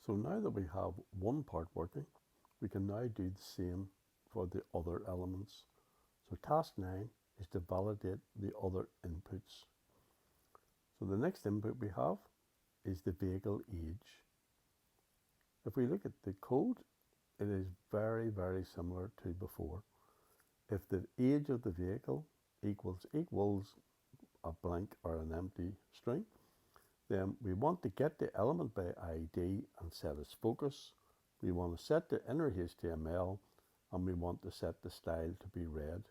So now that we have one part working, we can now do the same for the other elements. So task 9 is to validate the other inputs. So the next input we have is the vehicle age. If we look at the code, it is very, very similar to before. If the age of the vehicle equals a blank or an empty string, then we want to get the element by ID and set its focus. We want to set the inner HTML, and we want to set the style to be red.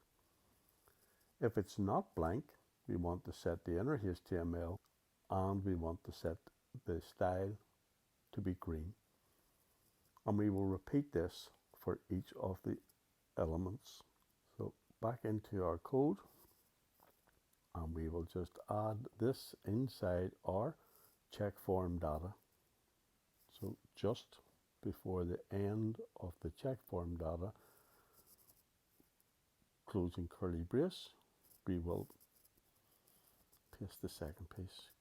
If it's not blank, we want to set the inner HTML, and we want to set the style to be green. And we will repeat this for each of the elements. So back into our code, and we will just add this inside our check form data. So just before the end of the check form data, closing curly brace, we will paste the second piece.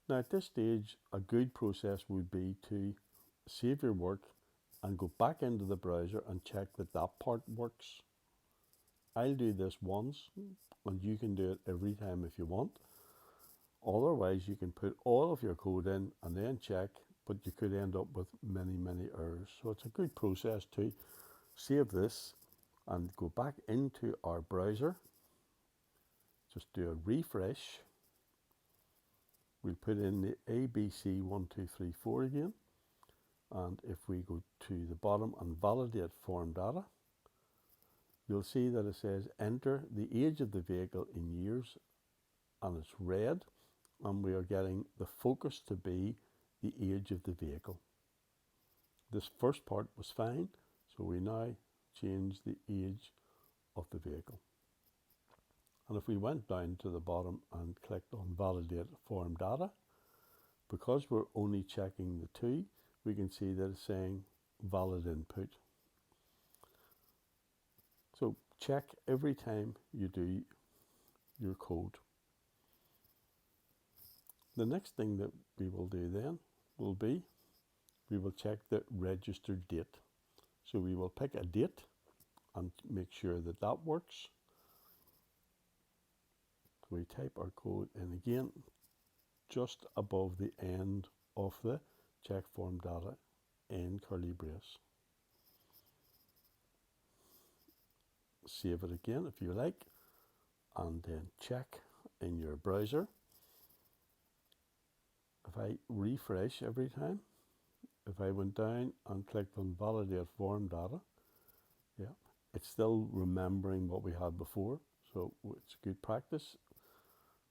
Now at this stage, a good process would be to save your work and go back into the browser and check that that part works. I'll do this once, and you can do it every time if you want. Otherwise, you can put all of your code in and then check, but you could end up with many, many errors. So it's a good process to save this and go back into our browser. Just do a refresh. We'll put in the ABC1234 again. And if we go to the bottom and validate form data, you'll see that it says enter the age of the vehicle in years, and it's red, and we are getting the focus to be the age of the vehicle. This first part was fine, so we now change the age of the vehicle. And if we went down to the bottom and clicked on validate form data, because we're only checking the two, we can see that it's saying valid input. So check every time you do your code. The next thing that we will do then will be, we will check the registered date. So we will pick a date and make sure that that works. So we type our code in again, just above the end of the check form data in curly brace. Save it again if you like, and then check in your browser. If I refresh every time, if I went down and clicked on validate form data, yeah, it's still remembering what we had before, so it's good practice.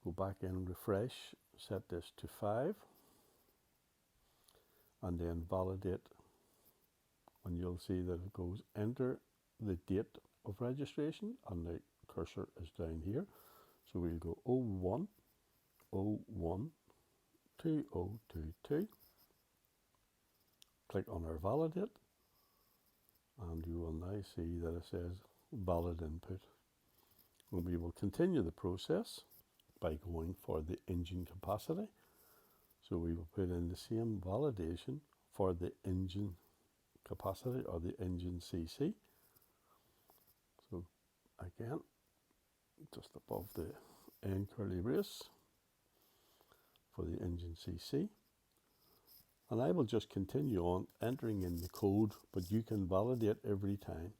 Go back in, refresh, set this to 5, and then validate, and you'll see that it goes enter the date of registration, and the cursor is down here. So we'll go 01/01/2022, click on our validate, and you will now see that it says valid input. And we will continue the process by going for the engine capacity. So we will put in the same validation for the engine capacity, or the engine CC. So again, just above the end curly brace for the engine CC. And I will just continue on entering in the code, but you can validate every time.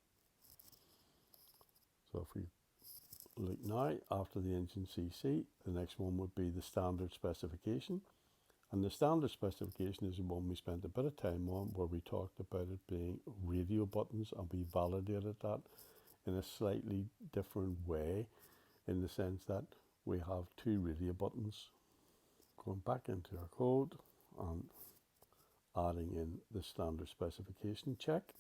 So if we look now, after the engine CC, the next one would be the standard specification. And the standard specification is the one we spent a bit of time on, where we talked about it being radio buttons, and we validated that in a slightly different way, in the sense that we have 2 radio buttons. Going back into our code and adding in the standard specification check.